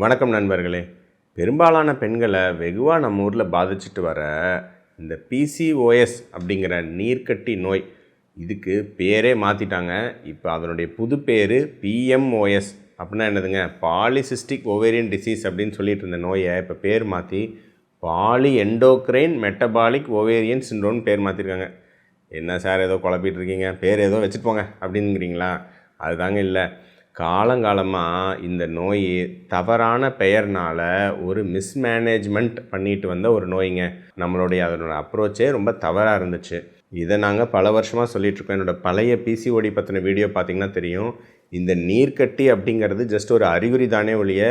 வணக்கம் நண்பர்களே. பெரும்பாலான பெண்களை வெகுவாக நம்ம ஊரில் பாதிச்சுட்டு வர இந்த பிசிஓஎஸ் அப்படிங்கிற நீர்க்கட்டி நோய், இதுக்கு பேரே மாற்றிட்டாங்க. இப்போ அதனுடைய புது பேர் பிஎம்ஓஎஸ். அப்படின்னா என்னதுங்க? பாலிசிஸ்டிக் ஓவேரியன் டிசீஸ் அப்படின்னு சொல்லிட்டு இருந்த நோயை இப்போ பேர் மாற்றி பாலி எண்டோக்ரைன் மெட்டபாலிக் ஓவேரியன் சிண்ட்ரோம்னு பேர் மாற்றிருக்காங்க. என்ன சார் ஏதோ குழப்பிட்டு இருக்கீங்க, பேர் ஏதோ வச்சுட்டு போங்க அப்படிங்கிறீங்களா? அதுதாங்க இல்லை. காலங்காலமாக இந்த நோய் தவறான பெயர்னால் ஒரு மிஸ்மேனேஜ்மெண்ட் பண்ணிட்டு வந்த ஒரு நோய்ங்க. அதனோட அப்ரோச்சே ரொம்ப தவறாக இருந்துச்சு. இதை நாங்கள் பல வருஷமாக சொல்லிகிட்ருக்கோம். என்னோடய பழைய பிசிஓடி பற்றின வீடியோ பார்த்திங்கன்னா தெரியும். இந்த நீர்க்கட்டி அப்படிங்கிறது ஜஸ்ட் ஒரு அறிகுறி தானே ஒழிய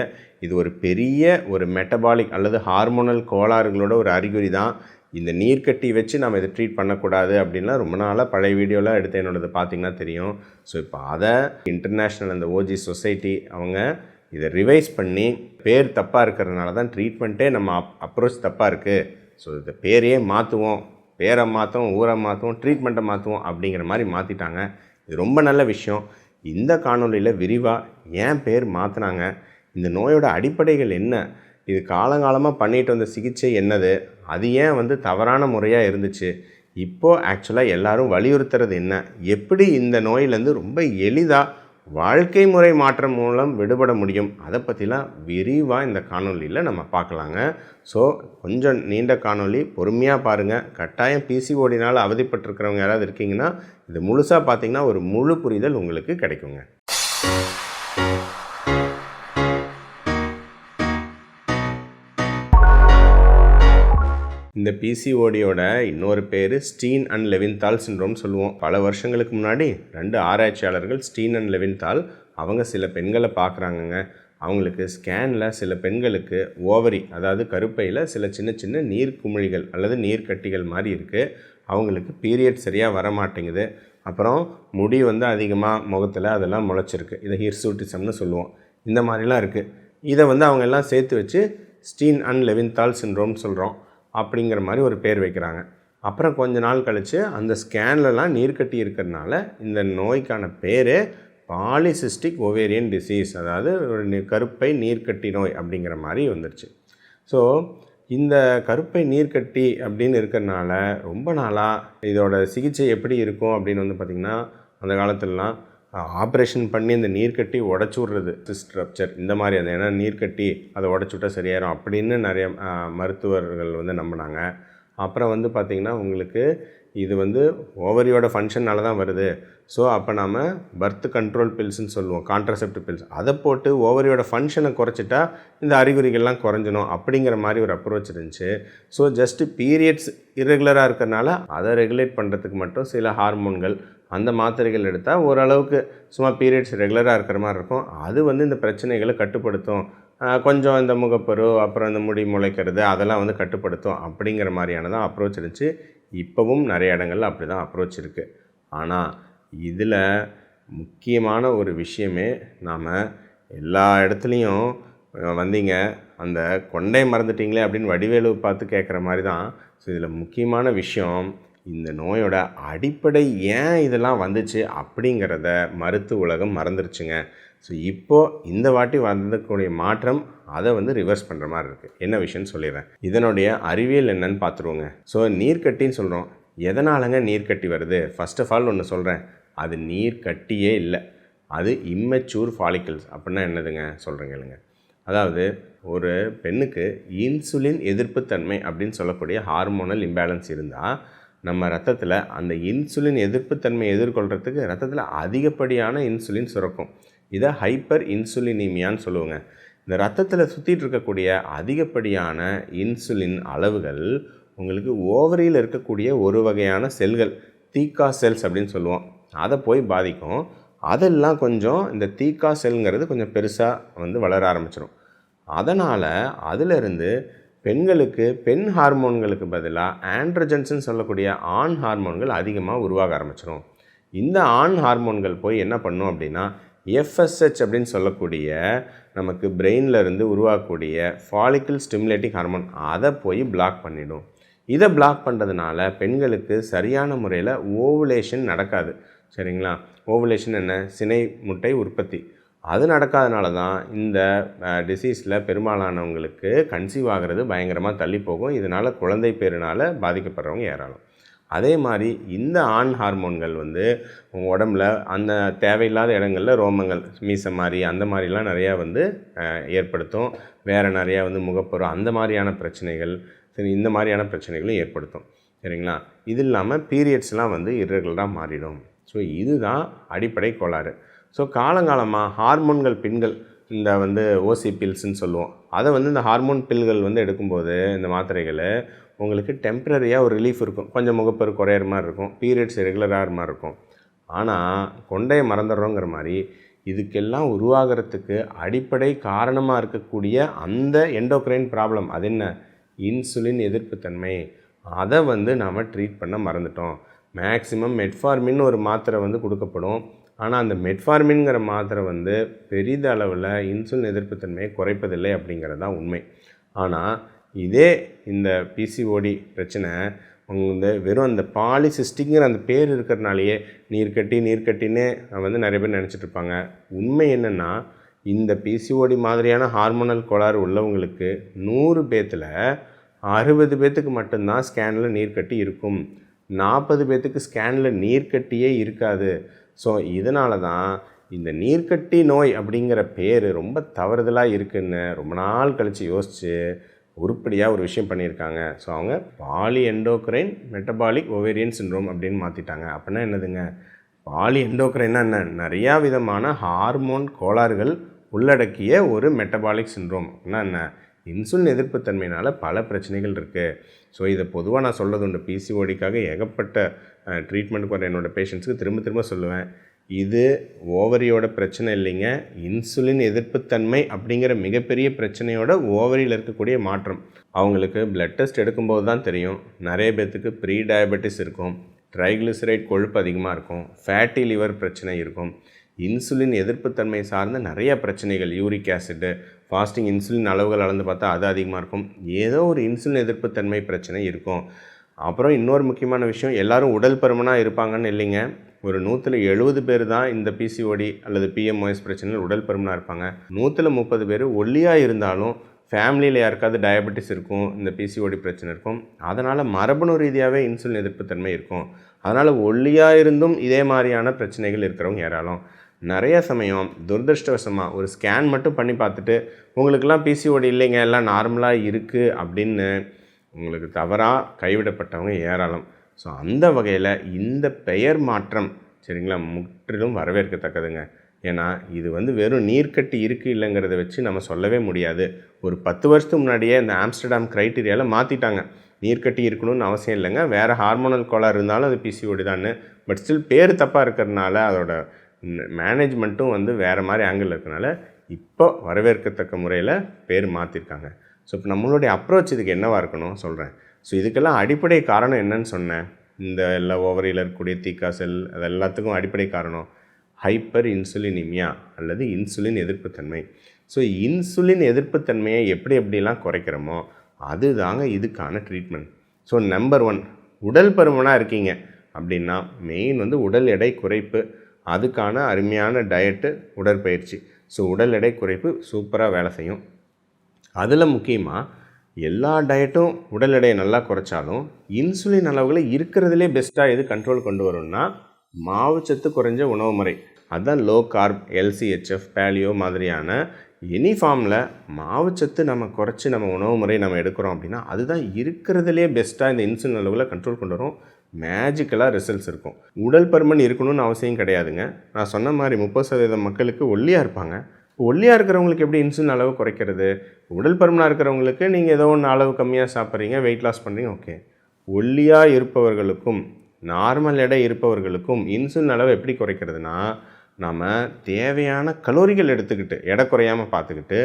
இது ஒரு பெரிய ஒரு மெட்டபாலிக் அல்லது ஹார்மோனல் கோளாறுகளோட ஒரு அறிகுறி தான். இந்த நீர்க்கட்டி வச்சு நம்ம இதை ட்ரீட் பண்ணக்கூடாது அப்படின்லாம் ரொம்ப நாளாக பழைய வீடியோலாம் எடுத்து என்னோடது பார்த்திங்கன்னா தெரியும். ஸோ இப்போ அதை இன்டர்நேஷ்னல் அந்த ஓஜி சொசைட்டி அவங்க இதை ரிவைஸ் பண்ணி பேர் தப்பாக இருக்கிறதுனால தான் ட்ரீட்மெண்ட்டே நம்ம அப்ரோச் தப்பாக இருக்குது. ஸோ இந்த பேரையே மாற்றுவோம், பேரை மாற்றுவோம், ஊரை மாற்றுவோம், ட்ரீட்மெண்ட்டை மாற்றுவோம் அப்படிங்கிற மாதிரி மாற்றிட்டாங்க. இது ரொம்ப நல்ல விஷயம். இந்த காணொலியில் விரிவாக ஏன் பேர் மாற்றினாங்க, இந்த நோயோட அடிப்படைகள் என்ன, இது காலங்காலமாக பண்ணிட்டு வந்த சிகிச்சை என்னது, அது ஏன் தவறான முறையாக இருந்துச்சு, இப்போது ஆக்சுவலாக எல்லோரும் வலியுறுத்துறது என்ன, எப்படி இந்த நோயிலேருந்து ரொம்ப எளிதாக வாழ்க்கை முறை மாற்றம் மூலம் விடுபட முடியும், அதை பற்றிலாம் விரிவாக இந்த காணொலியில் நம்ம பார்க்கலாங்க. ஸோ கொஞ்சம் நீண்ட காணொலி, பொறுமையாக பாருங்கள். கட்டாயம் பிசிஓடினால் அவதிப்பட்டிருக்கிறவங்க யாராவது இருக்கீங்கன்னா இது முழுசாக பார்த்திங்கன்னா ஒரு முழு புரிதல் உங்களுக்கு கிடைக்குங்க. இந்த பிசிஓடியோட இன்னொரு பேர் ஸ்டீன் அண்ட் லெவின்தால் சிண்ட்ரோம் சொல்லுவோம். பல வருஷங்களுக்கு முன்னாடி 2 ஆராய்ச்சியாளர்கள் ஸ்டீன் அண்ட் லெவின்தால் அவங்க சில பெண்களை பார்க்குறாங்கங்க. அவங்களுக்கு ஸ்கேனில் சில பெண்களுக்கு ஓவரி, அதாவது கருப்பையில் சில சின்ன சின்ன நீர் குமிழிகள் அல்லது நீர்க்கட்டிகள் மாதிரி இருக்குது. அவங்களுக்கு பீரியட் சரியாக வர மாட்டேங்குது. அப்புறம் முடி அதிகமாக முகத்தில் அதெல்லாம் முளைச்சிருக்கு. இதை ஹிர்சூட்டிசம்னு சொல்லுவோம். இந்த மாதிரிலாம் இருக்குது. இதை அவங்க எல்லாம் சேர்த்து வச்சு ஸ்டீன் அண்ட் லெவின்தால் சிண்ட்ரோம் சொல்கிறோம் அப்படிங்கிற மாதிரி ஒரு பேர் வைக்கிறாங்க. அப்புறம் கொஞ்ச நாள் கழித்து அந்த ஸ்கேன்லலாம் நீர்க்கட்டி இருக்கிறதுனால இந்த நோய்க்கான பேரே பாலிசிஸ்டிக் ஓவேரியன் டிசீஸ், அதாவது ஒரு கருப்பை நீர்க்கட்டி நோய் அப்படிங்கிற மாதிரி வந்துருச்சு. ஸோ இந்த கருப்பை நீர்க்கட்டி அப்படின்னு இருக்கிறதுனால ரொம்ப நாளாக இதோட சிகிச்சை எப்படி இருக்கும் அப்படின்னு பார்த்திங்கன்னா, அந்த காலத்துலலாம் ஆப்ரேஷன் பண்ணி இந்த நீர்க்கட்டி உடச்சி விட்றது, சிஸ்ட் ரப்ச்சர் இந்த மாதிரி, அது ஏன்னா நீர்க்கட்டி அதை உடச்சி விட்டால் சரியாயிரும் அப்படின்னு நிறைய மருத்துவர்கள் நம்பினாங்க. அப்புறம் பார்த்திங்கன்னா உங்களுக்கு இது ஓவரியோட ஃபங்க்ஷனால தான் வருது. ஸோ அப்போ நாம் பர்த் கண்ட்ரோல் பில்ஸ்ன்னு சொல்லுவோம், கான்ட்ரசெப்டிவ் பில்ஸ், அதை போட்டு ஓவரியோட ஃபங்க்ஷனை குறைச்சிட்டா இந்த அறிகுறிகள்லாம் குறைஞ்சணும் அப்படிங்கிற மாதிரி ஒரு அப்ரோச் இருந்துச்சு. ஸோ ஜஸ்ட்டு பீரியட்ஸ் இரெகுலராக இருக்கிறனால அதை ரெகுலேட் பண்ணுறதுக்கு மட்டும் சில ஹார்மோன்கள், அந்த மாத்திரைகள் எடுத்தால் ஓரளவுக்கு சும்மா பீரியட்ஸ் ரெகுலராக இருக்கிற மாதிரி இருக்கும். அது இந்த பிரச்சனைகளை கட்டுப்படுத்தும். கொஞ்சம் இந்த முகப்பரு, அப்புறம் இந்த முடி முளைக்கிறது அதெல்லாம் கட்டுப்படுத்தும் அப்படிங்கிற மாதிரியானதான் அப்ரோச் இருந்துச்சு. இப்போவும் நிறைய இடங்களில் அப்படி தான் அப்ரோச் இருக்குது. ஆனால் இதில் முக்கியமான ஒரு விஷயமே, நாம் எல்லா இடத்துலையும் வந்தீங்க அந்த கொண்டை மறந்துட்டிங்களே அப்படின்னு வடிவேலு பார்த்து கேட்குற மாதிரி தான். ஸோ இதில் முக்கியமான விஷயம், இந்த நோயோட அடிப்படை ஏன் இதெல்லாம் வந்துச்சு அப்படிங்கிறத மருத்துவ உலகம் மறந்துருச்சுங்க. ஸோ இப்போது இந்த வாட்டி வந்தக்கூடிய மாற்றம் அதை ரிவர்ஸ் பண்ணுற மாதிரி இருக்குது. என்ன விஷயம்னு சொல்லிடுறேன். இதனுடைய அறிவியல் என்னன்னு பார்த்துருவோங்க. ஸோ நீர்க்கட்டின்னு சொல்கிறோம். எதனாலங்க நீர்க்கட்டி வருது? ஃபர்ஸ்ட் ஆஃப் ஆல் ஒன்று சொல்கிறேன், அது நீர்க்கட்டியே இல்லை, அது இம்மெச்சூர் ஃபாலிக்கல்ஸ். அப்படின்னா என்னதுங்க சொல்கிறேங்க இல்லைங்க. அதாவது ஒரு பெண்ணுக்கு இன்சுலின் எதிர்ப்புத்தன்மை அப்படின்னு சொல்லக்கூடிய ஹார்மோனல் இம்பேலன்ஸ் இருந்தால் நம்ம ரத்தத்தில் அந்த இன்சுலின் எதிர்ப்புத்தன்மையை எதிர்கொள்கிறதுக்கு ரத்தத்தில் அதிகப்படியான இன்சுலின் சுரக்கும். இதை ஹைப்பர் இன்சுலினீமியான்னு சொல்லுவோங்க. இந்த ரத்தத்தில் சுற்றிட்டு இருக்கக்கூடிய அதிகப்படியான இன்சுலின் அளவுகள் உங்களுக்கு ஓவரியில் இருக்கக்கூடிய ஒரு வகையான செல்கள், தீக்கா செல்ஸ் அப்படின்னு சொல்லுவோம், அதை போய் பாதிக்கும். அதெல்லாம் கொஞ்சம் இந்த தீக்கா செல்ங்கிறது கொஞ்சம் பெருசாக வளர ஆரம்பிச்சிடும். அதனால் அதிலிருந்து பெண்களுக்கு பெண் ஹார்மோன்களுக்கு பதிலாக ஆண்ட்ரோஜன்ஸ்ன்னு சொல்லக்கூடிய ஆண் ஹார்மோன்கள் அதிகமாக உருவாக ஆரம்பிச்சிடும். இந்த ஆண் ஹார்மோன்கள் போய் என்ன பண்ணும் அப்படின்னா, எஃப்எஸ்ஹெச் அப்படின்னு சொல்லக்கூடிய நமக்கு பிரெயினில் இருந்து உருவாகக்கூடிய ஃபாலிக்கல் ஸ்டிமுலேட்டிங் ஹார்மோன், அதை போய் பிளாக் பண்ணிடும். இதை பிளாக் பண்ணுறதுனால பெண்களுக்கு சரியான முறையில் ஓவுலேஷன் நடக்காது. சரிங்களா? ஓவுலேஷன் என்ன? சினை முட்டை உற்பத்தி. அது நடக்காதனால தான் இந்த டிசீஸில் பெரும்பாலானவங்களுக்கு கன்சீவ் ஆகிறது பயங்கரமாக தள்ளி போகும். இதனால் குழந்தை பேறுனால் பாதிக்கப்படுறவங்க ஏராளம். அதே மாதிரி இந்த ஆண் ஹார்மோன்கள் வந்து உங்கள் உடம்புல அந்த தேவையில்லாத இடங்களில் ரோமங்கள் மீசை மாதிரி அந்த மாதிரிலாம் நிறையா வந்து ஏற்படுத்தும். வேறு நிறையா வந்து முகப்பரு அந்த மாதிரியான பிரச்சனைகள், சரி இந்த மாதிரியான பிரச்சனைகளும் ஏற்படுத்தும். சரிங்களா? இது இல்லாமல் பீரியட்ஸ்லாம் வந்து இர்ரெகுலராக மாறிடும். ஸோ இதுதான் அடிப்படை கோளாறு. ஸோ காலங்காலமாக ஹார்மோன்கள் பின்கள் இந்த வந்து ஓசி பில்ஸ்ன்னு சொல்லுவோம். அதை வந்து இந்த ஹார்மோன் பில்கள் வந்து எடுக்கும்போது இந்த மாத்திரைகள் உங்களுக்கு டெம்ப்ரரியாக ஒரு ரிலீஃப் இருக்கும். கொஞ்சம் முகப்பரு குறையிற மாதிரி இருக்கும், பீரியட்ஸ் ரெகுலராகிற மாதிரி இருக்கும். ஆனால் கொண்டையை மறந்துடுறோங்கிற மாதிரி இதுக்கெல்லாம் உருவாகிறதுக்கு அடிப்படை காரணமாக இருக்கக்கூடிய அந்த எண்டோக்ரைன் ப்ராப்ளம் அது என்ன? இன்சுலின் எதிர்ப்புத்தன்மை. அதை வந்து நாம் ட்ரீட் பண்ண மறந்துட்டோம். மேக்ஸிமம் மெட்ஃபார்மின் ஒரு மாத்திரை வந்து கொடுக்கப்படும். ஆனால் அந்த மெட்ஃபார்மின்ங்கிற மாத்திரை வந்து பெரிதளவில் இன்சுலின் எதிர்ப்புத்தன்மையை குறைப்பதில்லை அப்படிங்கிறது தான் உண்மை. ஆனால் இதே இந்த பிசிஓடி பிரச்சனை வந்து வெறும் அந்த பாலிசிஸ்டிக்கிற அந்த பேர் இருக்கிறதுனாலேயே நீர்க்கட்டின்னு வந்து நிறைய பேர் நினச்சிட்ருப்பாங்க. உண்மை என்னென்னா இந்த பிசிஓடி மாதிரியான ஹார்மோனல் கோளாறு உள்ளவங்களுக்கு 100 பேத்தில் 60 பேத்துக்கு மட்டும்தான் ஸ்கேனில் நீர்க்கட்டி இருக்கும். 40 பேத்துக்கு ஸ்கேனில் நீர்க்கட்டியே இருக்காது. ஸோ இதனால தான் இந்த நீர்க்கட்டி நோய் அப்படிங்கிற பேர் ரொம்ப தவறுதலாக இருக்குதுன்னு ரொம்ப நாள் கழித்து யோசித்து உருப்படியாக ஒரு விஷயம் பண்ணியிருக்காங்க. ஸோ அவங்க poly endocrine metabolic ovarian syndrome அப்படின்னு மாற்றிட்டாங்க. அப்படின்னா என்னதுங்க? பாலி எண்டோக்ரைன்னா என்ன? நிறையா விதமான ஹார்மோன் கோளாறுகள் உள்ளடக்கிய ஒரு மெட்டபாலிக் சிண்ட்ரோம். அப்படின்னா என்ன? இன்சுலின் எதிர்ப்புத்தன்மையினால் பல பிரச்சனைகள் இருக்குது. ஸோ இதை பொதுவாக நான் சொல்கிறது உண்டு. பிசிஓடிக்காக ஏகப்பட்ட ட்ரீட்மெண்ட்டுக்கு வர என்னோடய பேஷண்ட்ஸுக்கு திரும்ப சொல்லுவேன், இது ஓவரியோட பிரச்சனை இல்லைங்க. இன்சுலின் எதிர்ப்புத்தன்மை அப்படிங்கிற மிகப்பெரிய பிரச்சனையோட ஓவரியில் இருக்கக்கூடிய மாற்றம். அவங்களுக்கு பிளட் டெஸ்ட் எடுக்கும்போது தான் தெரியும். நிறைய பேர்த்துக்கு ப்ரீ டயபெட்டிஸ் இருக்கும், ட்ரைக்ளிசரைட் கொழுப்பு அதிகமாக இருக்கும், ஃபேட்டி லிவர் பிரச்சனை இருக்கும், இன்சுலின் எதிர்ப்புத்தன்மை சார்ந்த நிறைய பிரச்சனைகள், யூரிக் ஆசிட்டு, ஃபாஸ்டிங் இன்சுலின் அளவுகள் அளந்து பார்த்தா அது அதிகமாக இருக்கும். ஏதோ ஒரு இன்சுலின் எதிர்ப்புத்தன்மை பிரச்சனை இருக்கும். அப்புறம் இன்னொரு முக்கியமான விஷயம், எல்லோரும் உடல் பருமனாக இருப்பாங்கன்னு இல்லைங்க. ஒரு 170 பேர் தான் இந்த பிசிஓடி அல்லது பிஎம்ஓஎஸ் பிரச்சனையில் உடல் பருமனாக இருப்பாங்க. 130 பேர் ஒல்லியாக இருந்தாலும் ஃபேமிலியில் யாருக்காவது டயபெட்டிஸ் இருக்கும், இந்த பிசிஓடி பிரச்சனை இருக்கும். அதனால் மரபணு ரீதியாகவே இன்சுலின் எதிர்ப்புத்தன்மை இருக்கும். அதனால் ஒல்லியாக இருந்தும் இதே மாதிரியான பிரச்சனைகள் இருக்கிறவங்க ஏராளம். நிறைய சமயம் துரதிருஷ்டவசமாக ஒரு ஸ்கேன் மட்டும் பண்ணி பார்த்துட்டு உங்களுக்கெல்லாம் பிசிஓடி இல்லைங்க, எல்லாம் நார்மலாக இருக்குது அப்படின்னு உங்களுக்கு தவறாக கைவிடப்பட்டவங்க ஏராளம். ஸோ அந்த வகையில் இந்த பெயர் மாற்றம் சரிங்களா முற்றிலும் வரவேற்கத்தக்கதுங்க. ஏன்னா இது வந்து வெறும் நீர்க்கட்டி இருக்குது இல்லைங்கிறத வச்சு நம்ம சொல்லவே முடியாது. ஒரு 10 வருஷத்துக்கு முன்னாடியே இந்த ஆம்ஸ்டர்டாம் க்ரைட்டீரியாவில் மாற்றிட்டாங்க. நீர்க்கட்டி இருக்கணும்னு அவசியம் இல்லைங்க, வேறு ஹார்மோனல் கோளாறு இருந்தாலும் அது பிசிஓடி தான்னு. பட் ஸ்டில் பேர் தப்பாக இருக்கிறதுனால அதோட மேனேஜ்மெண்ட்டும் வந்து வேறு மாதிரி ஆங்கிள் இருக்கிறனால இப்போ வரவேற்கத்தக்க முறையில் பேர் மாற்றிருக்காங்க. ஸோ இப்போ நம்மளுடைய அப்ரோச் இதுக்கு என்னவாக இருக்கணும் சொல்கிறேன். ஸோ இதுக்கெல்லாம் அடிப்படை காரணம் என்னன்னு சொன்னேன். இந்த எல்லா ஓவரியில் இருக்கக்கூடிய தீக்கா செல் அது எல்லாத்துக்கும் அடிப்படை காரணம் ஹைப்பர் இன்சுலினிமியா அல்லது இன்சுலின் எதிர்ப்புத்தன்மை. ஸோ இன்சுலின் எதிர்ப்புத்தன்மையை எப்படிலாம் குறைக்கிறோமோ அது தாங்க இதுக்கான ட்ரீட்மெண்ட். ஸோ நம்பர் 1, உடல் பருமனாக இருக்கீங்க அப்படின்னா மெயின் வந்து உடல் எடை குறைப்பு. அதுக்கான அருமையான டயட்டு உடற்பயிற்சி. ஸோ உடல் எடை குறைப்பு சூப்பராக வேலை செய்யும். அதில் முக்கியமாக எல்லா டயட்டும் உடல் எடையை நல்லா குறைச்சாலும் இன்சுலின் அளவுகளை இருக்கிறதுலே பெஸ்ட்டாக எது கண்ட்ரோல் கொண்டு வரும்னா மாவுச்சத்து குறைஞ்ச உணவு முறை. அதுதான் லோ கார்ப், எல்சிஹெச்எஃப், பேலியோ மாதிரியான எனி ஃபார்மில் மாவுச்சத்து நம்ம குறைச்சி நம்ம உணவு முறை நம்ம எடுக்கிறோம் அப்படின்னா அதுதான் இருக்கிறதுலே பெஸ்ட்டாக இந்த இன்சுலின் அளவுகளை கண்ட்ரோல் கொண்டு வரும். மேஜிக்கலாக ரிசல்ட்ஸ் இருக்கும். உடல் பருமன் இருக்கணும்னு அவசியம் கிடையாதுங்க. நான் சொன்ன மாதிரி 30% மக்களுக்கு ஒல்லியாக இருப்பாங்க. ஒல்லியாக இருக்கிறவங்களுக்கு எப்படி இன்சுலின் அளவு குறைக்கிறது? உடல் பருமனாக இருக்கிறவங்களுக்கு நீங்கள் ஏதோ ஒன்று அளவு கம்மியாக சாப்பிட்றீங்க, வெயிட் லாஸ் பண்ணுறீங்க, ஓகே. ஒல்லியாக இருப்பவர்களுக்கும் நார்மல் எடை இருப்பவர்களுக்கும் இன்சுலின் அளவு எப்படி குறைக்கிறதுனா நம்ம தேவையான கலோரிகள் எடுத்துக்கிட்டு எடை குறையாமல் பார்த்துக்கிட்டு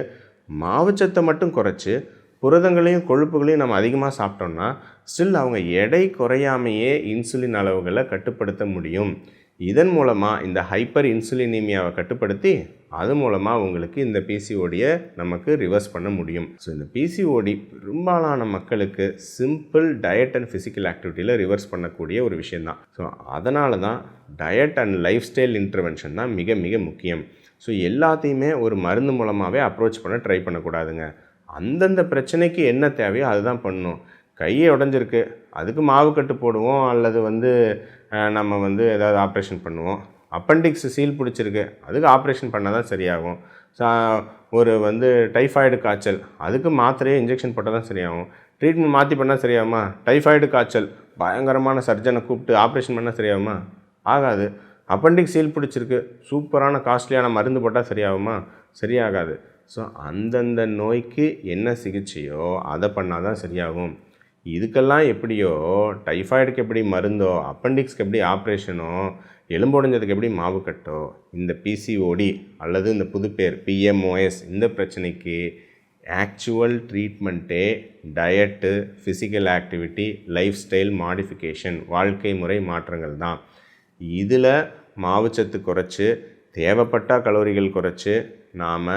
மாவுச்சத்தை மட்டும் குறைச்சி புரதங்களையும் கொழுப்புகளையும் நம்ம அதிகமாக சாப்பிட்டோம்னா ஸ்டில் அவங்க எடை குறையாமையே இன்சுலின் அளவுகளை கட்டுப்படுத்த முடியும். இதன் மூலமாக இந்த ஹைப்பர் இன்சுலினிமியாவை கட்டுப்படுத்தி அது மூலமாக உங்களுக்கு இந்த பிசிஓடியை நமக்கு ரிவர்ஸ் பண்ண முடியும். ஸோ இந்த பிசிஓடி பெரும்பாலான மக்களுக்கு சிம்பிள் டயட் அண்ட் ஃபிசிக்கல் ஆக்டிவிட்டியில் ரிவர்ஸ் பண்ணக்கூடிய ஒரு விஷயந்தான். ஸோ அதனால தான் diet and lifestyle intervention தான் மிக மிக முக்கியம். ஸோ எல்லாத்தையுமே ஒரு மருந்து மூலமாகவே அப்ரோச் பண்ண ட்ரை பண்ணக்கூடாதுங்க. அந்தந்த பிரச்சனைக்கு என்ன தேவையோ அதுதான் பண்ணணும். கையை உடஞ்சிருக்கு, அதுக்கு மாவு கட்டு போடுவோம், அல்லது நம்ம ஏதாவது ஆப்ரேஷன் பண்ணுவோம். அப்பெண்டிக்ஸ் சீல் பிடிச்சிருக்கு, அதுக்கு ஆப்ரேஷன் பண்ணால் தான் சரியாகும். ஒரு டைஃபாய்டு காய்ச்சல், அதுக்கு மாத்திரையே இன்ஜெக்ஷன் போட்டால் தான் சரியாகும். ட்ரீட்மெண்ட் மாற்றி பண்ணால் சரியாகுமா? டைஃபாய்டு காய்ச்சல் பயங்கரமான சர்ஜனை கூப்பிட்டு ஆப்ரேஷன் பண்ணால் சரியாகுமா? ஆகாது. அப்பெண்டிக்ஸ் சீல் பிடிச்சிருக்கு, சூப்பரான காஸ்ட்லியான மருந்து போட்டால் சரியாகுமா? சரியாகாது. ஸோ அந்தந்த நோய்க்கு என்ன சிகிச்சையோ அதை பண்ணால் தான் சரியாகும். இதுக்கெல்லாம் எப்படியோ டைஃபாய்டுக்கு எப்படி மருந்தோ, அப்பெண்டிக்ஸ்க்கு எப்படி ஆப்ரேஷனோ, எலும்பு உடைஞ்சதுக்கு எப்படி மாவு கட்டோ, இந்த பிசிஓடி அல்லது இந்த புதுப்பேர் PMOS இந்த பிரச்சனைக்கு ஆக்சுவல் ட்ரீட்மெண்ட்டே diet, physical activity, lifestyle modification, வாழ்க்கை முறை மாற்றங்கள் தான். இதில் மாவுச்சத்து குறைச்சி, தேவைப்பட்ட கலோரிகள் குறைச்சி, நாம்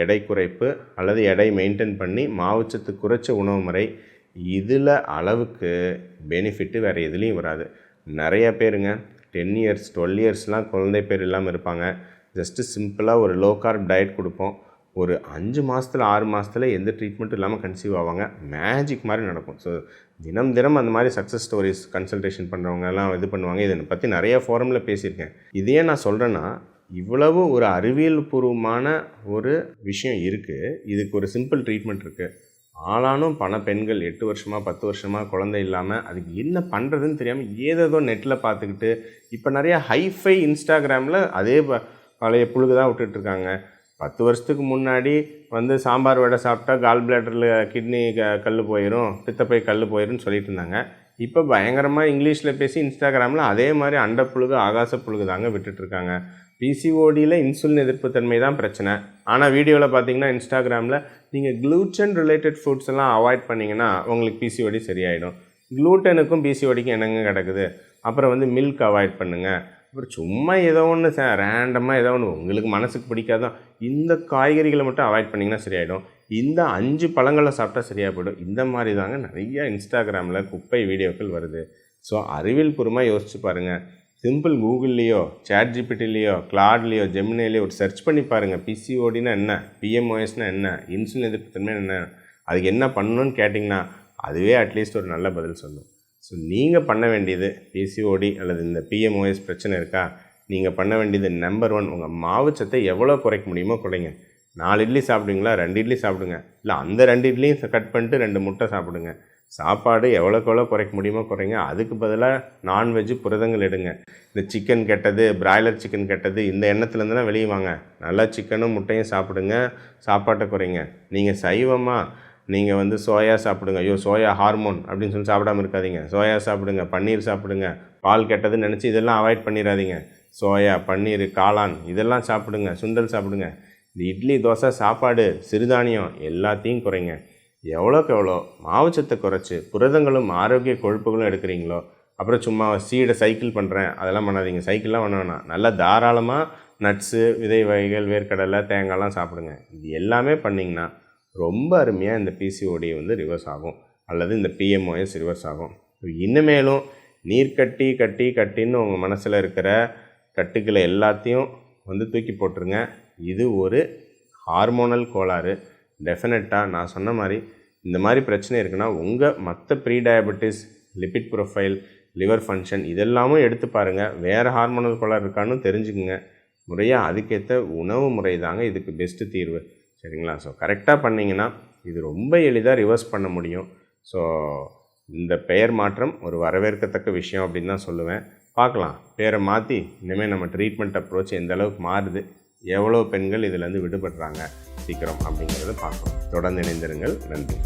எடை குறைப்பு அல்லது எடை மெயின்டைன் பண்ணி மாவுச்சத்து குறைச்ச உணவு முறை, இதில் அளவுக்கு பெனிஃபிட்டு வேறு எதுலேயும் வராது. நிறைய பேருங்க 10 இயர்ஸ் 12 இயர்ஸ்லாம் குழந்தை பேர் இல்லாமல் இருப்பாங்க. ஜஸ்ட்டு சிம்பிளாக ஒரு லோ கார்ப் டயட் கொடுப்போம். ஒரு 5 மாதத்தில் 6 மாதத்தில் எந்த ட்ரீட்மெண்ட்டும் இல்லாமல் கன்சீவ் ஆவாங்க. மேஜிக் மாதிரி நடக்கும். ஸோ தினம் அந்த மாதிரி சக்ஸஸ் ஸ்டோரிஸ் கன்சல்டேஷன் பண்ணுறவங்கலாம் இது பண்ணுவாங்க. இதை பற்றி நிறைய ஃபோரமில் பேசியிருக்கேன். இதையே நான் சொல்கிறேன்னா, இவ்வளவு ஒரு அறிவியல் பூர்வமான ஒரு விஷயம் இருக்குது. இதுக்கு ஒரு சிம்பிள் ட்ரீட்மெண்ட் இருக்குது. ஆளானும் பல பெண்கள் 8 வருஷமாக 10 வருஷமாக குழந்தை இல்லாமல் அதுக்கு என்ன பண்ணுறதுன்னு தெரியாமல் ஏதேதோ நெட்டில் பார்த்துக்கிட்டு, இப்போ நிறையா ஹைஃபை இன்ஸ்டாகிராமில் அதே பழைய புழுகு தான் விட்டுட்ருக்காங்க. 10 வருஷத்துக்கு முன்னாடி சாம்பார் வடை சாப்பிட்டா கால் பிளாட்டரில் கிட்னி கல் போயிடும், பித்தப்பை கல் போயிடும்னு சொல்லிட்டு இருந்தாங்க. இப்போ பயங்கரமாக இங்கிலீஷில் பேசி இன்ஸ்டாகிராமில் அதே மாதிரி அண்டப்புழுகு ஆகாச புழுகு தாங்க விட்டுட்ருக்காங்க. பிசிஓடியில் இன்சுலின் எதிர்ப்பு தன்மை தான் பிரச்சனை. ஆனால் வீடியோவில் பார்த்தீங்கன்னா இன்ஸ்டாகிராமில் நீங்கள் க்ளூட்டன் ரிலேட்டட் ஃபுட்ஸ் எல்லாம் அவாய்ட் பண்ணிங்கன்னா உங்களுக்கு பிசிஓடி சரியாயிடும். க்ளூட்டனுக்கும் பிசிஓடிக்கும் என்னங்க கிடக்குது? அப்புறம் மில்க் அவாய்ட் பண்ணுங்கள். அப்புறம் சும்மா ஏதோ ஒன்று ரேண்டமாக ஏதோ ஒன்று உங்களுக்கு மனசுக்கு பிடிக்காதான் இந்த காய்கறிகளை மட்டும் அவாய்ட் பண்ணிங்கன்னா சரியாயிடும். இந்த 5 பழங்களை சாப்பிட்டா சரியாக போய்டும். இந்த மாதிரி தாங்க நிறைய இன்ஸ்டாகிராமில் குப்பை வீடியோக்கள் வருது. ஸோ அறிவியல் பூர்வமாக யோசிச்சு பாருங்கள். சிம்பிள் கூகுள்லேயோ, சாட்ஜிபிட்டிலேயோ, கிளாட்லேயோ, ஜெமினிலேயோ ஒரு சர்ச் பண்ணி பாருங்கள். பிசிஓடினா என்ன, PMOSனா என்ன, இன்சுலின் எதிர்ப்பு தன்மை என்ன, அதுக்கு என்ன பண்ணணும்னு கேட்டிங்கன்னா அதுவே அட்லீஸ்ட் ஒரு நல்ல பதில் சொல்லும். ஸோ நீங்கள் பண்ண வேண்டியது பிசிஓடி அல்லது இந்த PMOS பிரச்சனை இருக்கா, நீங்கள் பண்ண வேண்டியது நம்பர் 1, உங்கள் மாவுச்சத்தை எவ்வளோ குறைக்க முடியுமோ குறைங்க. 4 இட்லி சாப்பிடுங்களா, 2 இட்லி சாப்பிடுங்க. இல்லை அந்த 2 இட்லியும் கட் பண்ணிட்டு 2 முட்டை சாப்பிடுங்க. சாப்பாடு எவ்வளோக்கு எவ்வளோ குறைக்க முடியுமோ குறைங்க. அதுக்கு பதிலாக நான்வெஜ்ஜு புரதங்கள் எடுங்க. இந்த சிக்கன் கெட்டது, பிராய்லர் சிக்கன் கெட்டது, இந்த எண்ணத்துலேருந்துலாம் வெளியே வாங்க. நல்லா சிக்கனும் முட்டையும் சாப்பிடுங்க, சாப்பாட்டை குறைங்க. நீங்கள் சைவமாக நீங்கள் சோயா சாப்பிடுங்க. ஐயோ சோயா ஹார்மோன் அப்படின்னு சொல்லி சாப்பிடாமல் இருக்காதீங்க. சோயா சாப்பிடுங்க, பன்னீர் சாப்பிடுங்க. பால் கெட்டதுன்னு நினச்சி இதெல்லாம் அவாய்ட் பண்ணிடாதீங்க. சோயா, பன்னீர், காளான் இதெல்லாம் சாப்பிடுங்க. சுண்டல் சாப்பிடுங்க. இந்த இட்லி, தோசை, சாப்பாடு, சிறுதானியம் எல்லாத்தையும் குறைங்க. எவ்வளோக்கு எவ்வளோ மாவுச்சத்தை குறைச்சி புரதங்களும் ஆரோக்கிய கொழுப்புகளும் எடுக்கிறீங்களோ, அப்புறம் சும்மா சைக்கிள் பண்ணுறேன் அதெல்லாம் பண்ணாதீங்க. சைக்கிள்லாம் பண்ண வேணாம். நல்லா தாராளமாக நட்ஸு, விதை வகைகள், வேர்க்கடலை, தேங்காய்லாம் சாப்பிடுங்க. இது எல்லாமே பண்ணிங்கன்னா ரொம்ப அருமையாக இந்த பிசிஓடி ரிவர்ஸ் ஆகும், அல்லது இந்த PMOS ரிவர்ஸ் ஆகும். இனிமேலும் நீர் கட்டின்னு உங்கள் மனசில் இருக்கிற கட்டுக்களை எல்லாத்தையும் தூக்கி போட்டுருங்க. இது ஒரு ஹார்மோனல் கோளாறு. டெஃபினட்டாக நான் சொன்ன மாதிரி இந்த மாதிரி பிரச்சனை இருக்குன்னா உங்கள் மற்ற pre diabetes, lipid profile, liver function இதெல்லாமும் எடுத்து பாருங்கள். வேறு ஹார்மோனல் கோளாறு இருக்கான்னு தெரிஞ்சுக்குங்க. முறையாக அதுக்கேற்ற உணவு முறை தாங்க இதுக்கு பெஸ்ட்டு தீர்வு. சரிங்களா? ஸோ கரெக்டாக பண்ணிங்கன்னா இது ரொம்ப எளிதாக ரிவர்ஸ் பண்ண முடியும். ஸோ இந்த பெயர் மாற்றம் ஒரு வரவேற்கத்தக்க விஷயம் அப்படின்னு தான் சொல்லுவேன். பார்க்கலாம், பேரை மாற்றி இனிமேல் நம்ம ட்ரீட்மெண்ட் அப்ரோச் எந்த அளவுக்கு மாறுது, எவ்வளோ பெண்கள் இதிலேருந்து விடுபடுறாங்க சீக்கிரம் அப்படிங்கிறத பார்க்கலாம். தொடர்ந்து இணைந்திருங்கள். நன்றி.